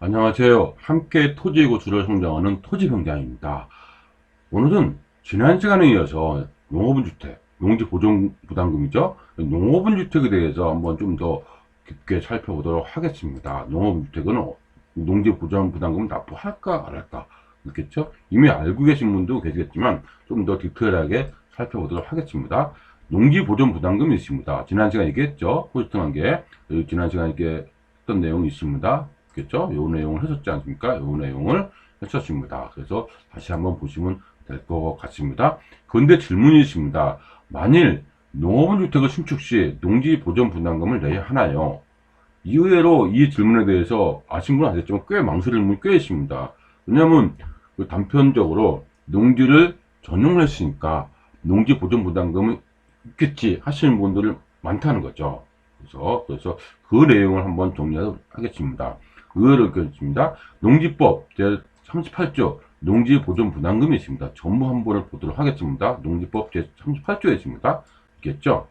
안녕하세요. 함께 토지구조를 성장하는 토지병장입니다. 오늘은 지난 시간에 이어서 농업은주택, 농지보존부담금이죠. 농업은주택에 대해서 한번 좀 더 깊게 살펴보도록 하겠습니다. 농업은주택은 농지보존부담금을 납부할까 안 할까? 그렇겠죠? 이미 알고 계신 분도 계시겠지만 좀 더 디테일하게 살펴보도록 하겠습니다. 농지보존부담금이 있습니다. 지난 시간에 얘기했죠? 포스팅한 게 지난 시간에 이렇게 했던 내용이 있습니다. 겠죠? 요 내용을 했었지 않습니까? 요 내용을 했었습니다. 그래서 다시 한번 보시면 될 것 같습니다. 그런데 질문이 있습니다. 만일 농업은 주택을 신축 시 농지 보전 분담금을 내야 하나요? 이외로 이 질문에 대해서 아신 건 아시겠지만 꽤 망설이는 분이 꽤 있습니다. 왜냐하면 단편적으로 농지를 전용을 했으니까 농지 보전 부담금은 있겠지 하시는 분들이 많다는 거죠. 그래서 그 내용을 한번 정리하겠습니다. 의외로 있겠습니다. 농지법 제38조 농지보존분담금이 있습니다. 전부 한번을 보도록 하겠습니다. 농지법 제38조에 있습니다. 있겠죠?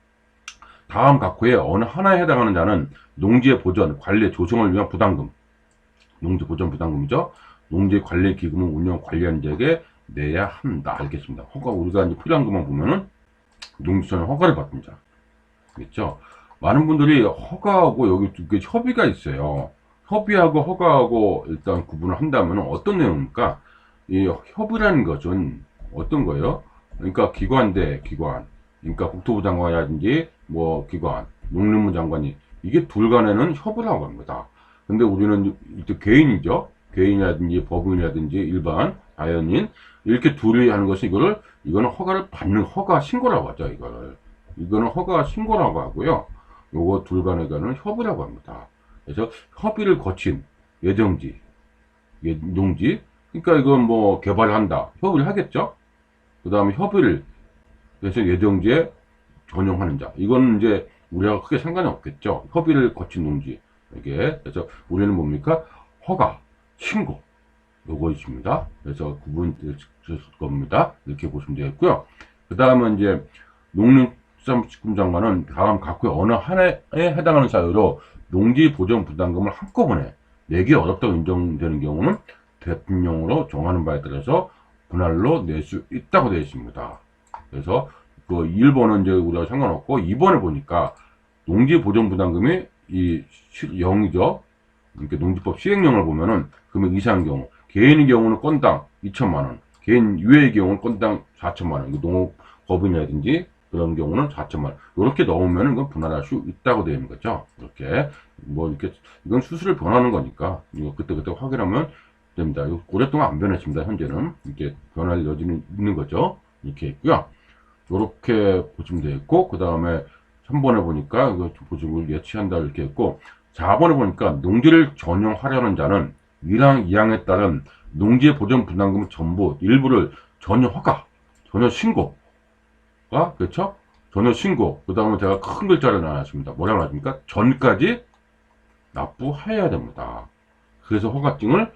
다음 각호의 어느 하나에 해당하는 자는 농지의 보전, 관리, 조성을 위한 부담금, 농지보존부담금이죠. 농지 관리 기금을 운영 관리하는 자에게 내야 한다. 알겠습니다. 허가 우리가 이제 필요한 것만 보면은 농지전용 허가를 받습니다. 알겠죠? 많은 분들이 허가하고 여기 두 개 협의가 있어요. 협의하고 허가하고 일단 구분을 한다면 어떤 내용입니까? 이 협의라는 것은 어떤 거예요? 그러니까 기관 대 기관, 그러니까 국토부 장관이라든지 뭐 기관, 농림부 장관이 이게 둘 간에는 협의를 하고 합니다. 근데 우리는 이제 개인이죠. 개인이라든지 법인이라든지 일반 자연인 이렇게 둘이 하는 것이 이거는 허가를 받는 허가 신고라고 하죠. 이거는 허가 신고라고 하고요. 요거 둘 간에 가는 협의라고 합니다. 그래서 협의를 거친 예정지, 농지, 그러니까 이건 뭐 개발을 한다. 협의를 하겠죠? 그 다음에 협의를, 그래서 예정지에 전용하는 자. 이건 이제 우리하고 크게 상관이 없겠죠? 협의를 거친 농지. 이게, 그래서 우리는 뭡니까? 허가, 신고. 요거 있습니다. 그래서 구분될 겁니다. 이렇게 보시면 되겠고요. 그 다음은 이제 농림수산식품장관은 다음 각호의 어느 하나에 해당하는 사유로 농지 보전 부담금을 한꺼번에 내기 어렵다고 인정되는 경우는 대통령으로 정하는 바에 따라서 분할로 낼 수 있다고 되어 있습니다. 그래서 그 1번은 이제 우리가 상관없고 2번에 보니까 농지 보전 부담금이 이 0이죠. 이렇게 농지법 시행령을 보면은 금액 이상의 경우, 개인의 경우는 건당 2천만 원, 개인 유해의 경우는 건당 4천만 원, 농업법인이라든지 그런 경우는 4천만 원. 이렇게 넣으면 이건 분할할 수 있다고 되어 있는 거죠. 이렇게 뭐 이렇게 이건 수수료 변하는 거니까 이거 그때 확인하면 됩니다. 오랫동안 안 변했습니다. 현재는 이렇게 변할 여지는 있는 거죠. 이렇게 있고요. 이렇게 보시면 되겠고 그 다음에 3번에 보니까 이거 보증을 예치한다 이렇게 했고 4번에 보니까 농지를 전용하려는 자는 1항 2항에 따른 농지의 보전 분담금 전부 일부를 전혀 허가, 전혀 신고 그렇죠? 전혀 신고. 그 다음에 제가 큰 글자를 나눴습니다. 뭐라고 나왔습니까? 전까지 납부해야 됩니다. 그래서 허가증을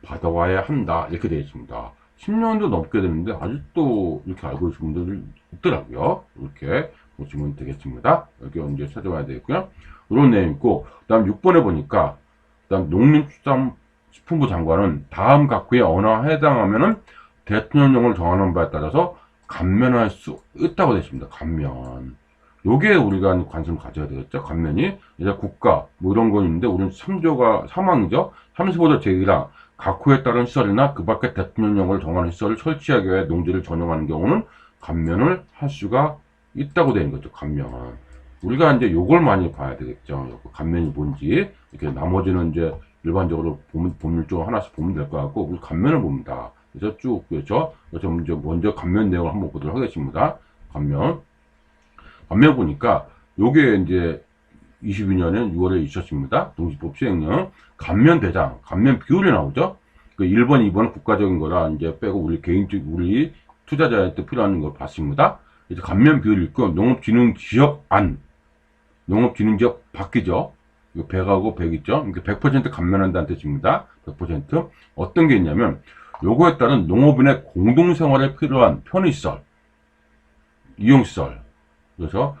받아와야 한다. 이렇게 되어 있습니다. 10년도 넘게 됐는데 아직도 이렇게 알고 계신 분들이 있더라고요. 이렇게 보시면 되겠습니다. 여기 언제 찾아와야 되겠고요. 이런 내용 있고, 그 다음 6번에 보니까, 그 다음 농림수산식품부 장관은 다음 각구에 어느 해당하면은 대통령령을 정하는 바에 따라서 감면할 수 있다고 되어 있습니다. 감면. 요게 우리가 관심을 가져야 되겠죠. 감면이. 이제 국가, 뭐 이런 거 있는데, 우리는 3조가 사망이죠. 35조 제1항. 각호에 따른 시설이나 그 밖에 대통령령을 정하는 시설을 설치하기 위해 농지를 전용하는 경우는 감면을 할 수가 있다고 되는 거죠. 감면. 우리가 이제 요걸 많이 봐야 되겠죠. 감면이 뭔지. 이렇게 나머지는 이제 일반적으로 법률 중 하나씩 보면 될 것 같고, 우리 감면을 봅니다. 그래서 쭉, 그렇죠. 그래서 먼저 감면 내용을 한번 보도록 하겠습니다. 감면. 감면 보니까, 요게 이제 22년에 6월에 있었습니다. 농지법 시행령. 감면 대상, 감면 비율이 나오죠. 그 1번, 2번은 국가적인 거라 이제 빼고 우리 투자자한테 필요한 걸 봤습니다. 이제 감면 비율이 있고, 농업진흥지역 안, 농업진흥지역 밖이죠. 이거 100하고 100 있죠. 이렇게 100% 감면한다는 뜻입니다. 100%. 어떤 게 있냐면, 요거에 따른 농업인의 공동생활에 필요한 편의시설, 이용시설. 그래서,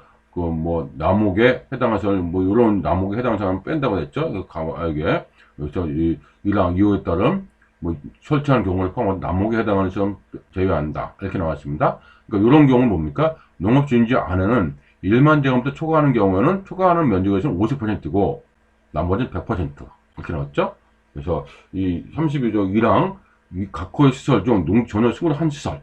나목에 해당한 시설, 이런 나목에 해당한 사람을 뺀다고 했죠. 이게. 여기서 이 1항 2호에 따른 뭐 설치하는 경우를 포함한 남목에 해당하는 시설 제외한다. 이렇게 나왔습니다. 그러니까 이런 경우는 뭡니까? 농업지인지 안에는 1만 제곱미터 초과하는 경우에는 초과하는 면적에서는 50%고 나머지는 100% 이렇게 나왔죠. 그래서 이 32조 1항 이 각호의 시설 중 전혀 21시설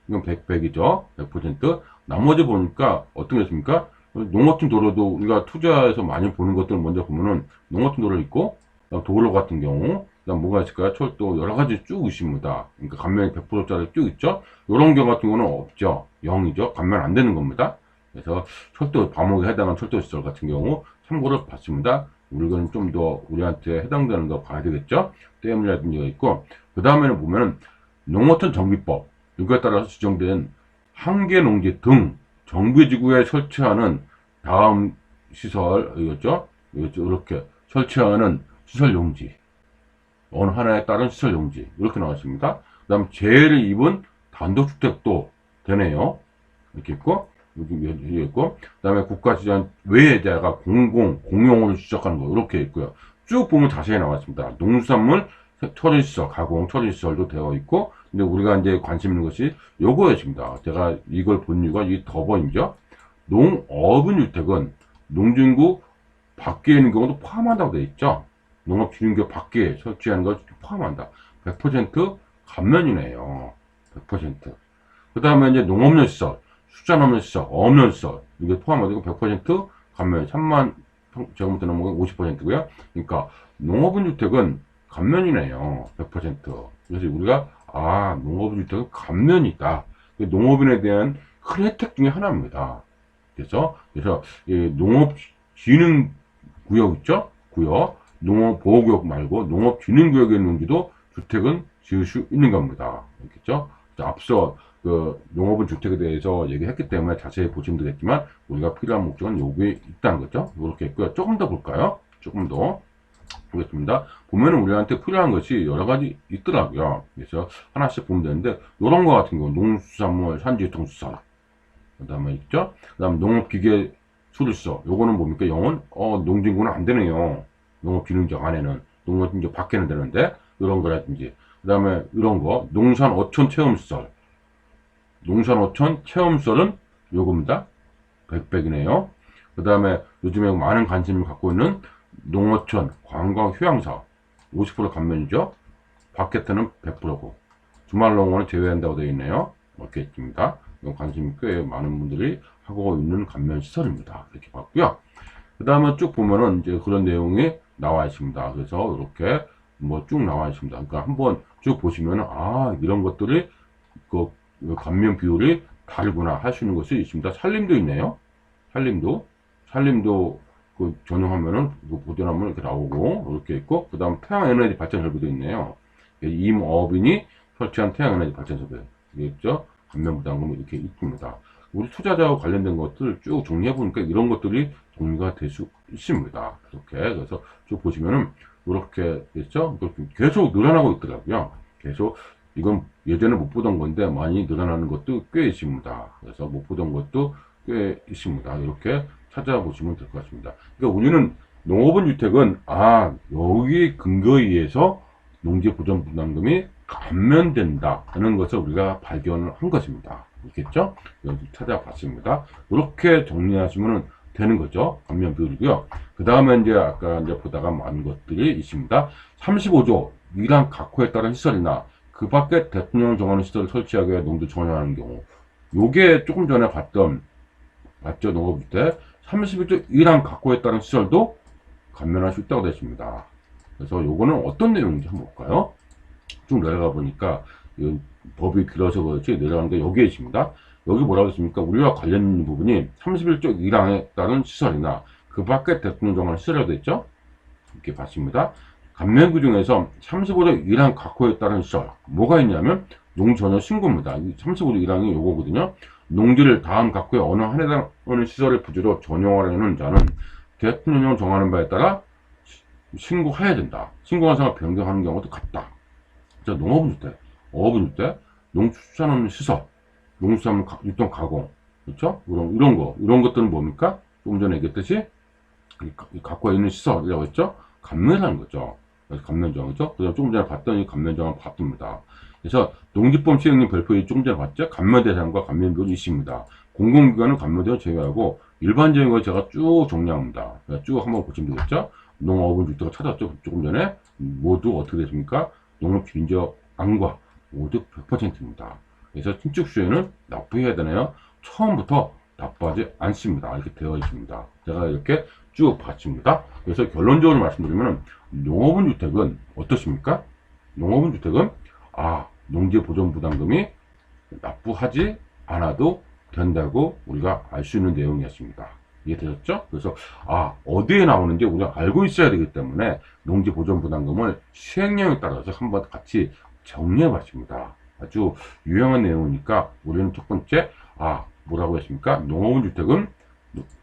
이건 100이죠. 100%. 나머지 보니까 어떤 게 있습니까? 농어촌 도로도 우리가 투자해서 많이 보는 것들 먼저 보면은 농어촌 도로 있고 도로 같은 경우 그다음 뭐가 있을까요? 철도 여러 가지 쭉 있습니다. 그러니까 감면이 100%짜리 쭉 있죠. 이런 경우 같은 경우는 없죠. 0이죠. 감면 안 되는 겁니다. 그래서 철도 과목에 해당한 철도 시설 같은 경우 참고를 받습니다. 우리는 좀 더 우리한테 해당되는 거 봐야 되겠죠. 댐이라든지가 있고 그 다음에는 보면은 농어촌 정비법 이거에 따라서 지정된 한계 농지 등 정비지구에 설치하는 다음 시설 이거죠. 이렇게 설치하는 시설 용지 어느 하나에 따른 시설 용지 이렇게 나왔습니다. 그 다음 재해를 입은 단독주택도 되네요. 이렇게 있고 여기 있고 그 다음에 국가지정 외에다가 공용으로 지적하는 거 이렇게 있고요. 쭉 보면 자세히 나왔습니다. 농수산물 처리시설, 가공 처리시설도 되어 있고 근데 우리가 이제 관심 있는 것이 요거였습니다. 제가 이걸 본 이유가 이 더번이죠. 농업은 주택은 농진구 밖에 있는 경우도 포함한다고 되어 있죠. 농업진흥구 밖에 설치하는 걸 포함한다. 100% 감면이네요. 100%. 그 다음에 이제 농업연시설, 수자농업연시설, 어업연시설 이게 포함하고 100% 감면 3만 제곱미터 넘으면 50%고요. 그러니까 농업은 주택은 감면이네요. 100%. 그래서 우리가 농업은 주택은 감면이다. 농업인에 대한 큰 혜택 중에 하나입니다. 그래서 이 농업진흥구역 있죠? 구역, 농업보호구역 말고 농업진흥구역에 있는지도 주택은 지을 수 있는 겁니다. 알겠죠? 앞서 그 농업은 주택에 대해서 얘기했기 때문에 자세히 보시면 되겠지만 우리가 필요한 목적은 여기에 있다는 거죠. 이렇게 있고요. 조금 더 볼까요? 조금 더 보겠습니다. 보면은 우리한테 필요한 것이 여러 가지 있더라고요. 그래서 하나씩 보면 되는데 이런 거 같은 경우 농수산물 산지유통수사 그 다음에 있죠. 그 다음 농업기계 수리시설 요거는 뭡니까? 영은 농진구는 안 되네요. 농업진흥적 안에는 농업진흥적 밖에는 되는데 이런 거라든지 그 다음에 이런 거 농산어촌 체험시설 농산어촌 체험시설은 요겁니다. 100이네요. 그 다음에 요즘에 많은 관심을 갖고 있는 농어촌 관광 휴양사업 50% 감면이죠. 밖에서는 100%고 주말농어는 제외한다고 되어 있네요. 이렇게 있습니다. 관심이 꽤 많은 분들이 하고 있는 감면 시설입니다. 이렇게 봤고요. 그 다음에 쭉 보면은 이제 그런 내용이 나와 있습니다. 그래서 이렇게 뭐 쭉 나와 있습니다. 그러니까 한번 쭉 보시면은 이런 것들이 그 감면 비율이 다르구나 할 수 있는 것이 있습니다. 산림도 있네요. 산림도 그 전용하면은 보존하면 이렇게 나오고 이렇게 있고 그 다음 태양에너지 발전 설비도 있네요. 임업인이 설치한 태양에너지 발전 설비 있죠. 감면 부담금 이렇게 있습니다. 우리 투자자와 관련된 것들 쭉 정리해 보니까 이런 것들이 정리가 될 수 있습니다. 이렇게 그래서 쭉 보시면은 이렇게 됐죠. 계속 늘어나고 있더라고요. 계속 이건 예전에 못 보던 건데 많이 늘어나는 것도 꽤 있습니다. 그래서 못 보던 것도 꽤 있습니다. 이렇게 찾아보시면 될 것 같습니다. 그러니까 우리는 농업은 주택은 여기 근거에 의해서 농지보전분담금이 감면된다 하는 것을 우리가 발견을 한 것입니다. 있겠죠? 여기 찾아봤습니다. 이렇게 정리하시면 되는 거죠. 감면 비율이고요. 그 다음에 이제 아까 이제 보다가 많은 것들이 있습니다. 35조 이란 각호에 따른 시설이나 그 밖에 대통령을 정하는 시설을 설치하기 위해 농도 정하는 경우 요게 조금 전에 봤죠 농업주택 31조 이란 각호에 따른 시설도 감면할 수 있다고 되어 있습니다. 그래서 요거는 어떤 내용인지 한번 볼까요? 쭉 내려가 보니까 법이 길어서 그렇지 내려가는 게 여기에 있습니다. 여기 뭐라고 했습니까? 우리와 관련 있는 부분이 31조 1항에 따른 시설이나 그 밖에 대통령 정하는 시설이라고 되어 있죠? 이렇게 봤습니다. 감면구 중에서 35조 1항 각호에 따른 시설 뭐가 있냐면 농전혀 신고입니다. 35조 1항이 요거거든요. 농지를 다음 각호의 어느 한 해당하는 시설의 부지로 전용하려는 자는 대통령령을 정하는 바에 따라 신고해야 된다. 신고한 사항을 변경하는 경우도 같다. 자, 농업은 주택, 어업은 주택, 농수산업 시설, 농수산물 유통 가공, 그렇죠? 이런 것들은 뭡니까? 조금 전에 얘기했듯이 갖고 있는 시설이라고 했죠? 감면하는 거죠. 그래서 감면조항이죠. 그래서 조금 전에 봤더니 감면조항 바뀝니다. 그래서 농지법 시행령 별표에 조금 전에 봤죠. 감면 대상과 감면 비율이 있습니다. 공공기관은 감면 대상 제외하고 일반적인 거 제가 쭉 정리합니다. 쭉 한번 보시면 되겠죠. 농업은 주택을 찾았죠. 조금 전에 모두 어떻게 됐습니까? 농업 기준지역 안과 모두 100%입니다. 그래서 신축 수요는 납부해야 되나요? 처음부터 납부하지 않습니다. 이렇게 되어 있습니다. 제가 이렇게 쭉 봤습니다. 그래서 결론적으로 말씀드리면 농업은 주택은 어떻습니까? 농업은 주택은 농지보존부담금이 납부하지 않아도 된다고 우리가 알 수 있는 내용이었습니다. 이해되셨죠? 그래서 어디에 나오는지 우리가 알고 있어야 되기 때문에 농지보존부담금을 시행령에 따라서 한번 같이 정리해 봤습니다. 아주 유용한 내용이니까 우리는 첫 번째 뭐라고 했습니까? 농업은 주택은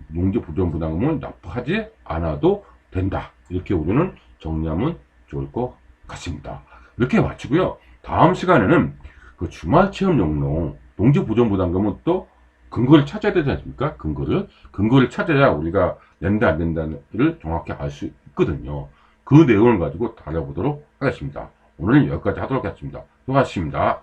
농지보존부담금을 납부하지 않아도 된다. 이렇게 우리는 정리하면 좋을 것 같습니다. 이렇게 마치고요. 다음 시간에는 그 주말체험 영농 농지보존부담금은 또 근거를 찾아야 되지 않습니까? 근거를 찾아야 우리가 낸다 안 된다를 정확히 알 수 있거든요. 그 내용을 가지고 다뤄보도록 하겠습니다. 오늘 여기까지 하도록 하겠습니다. 수고하셨습니다.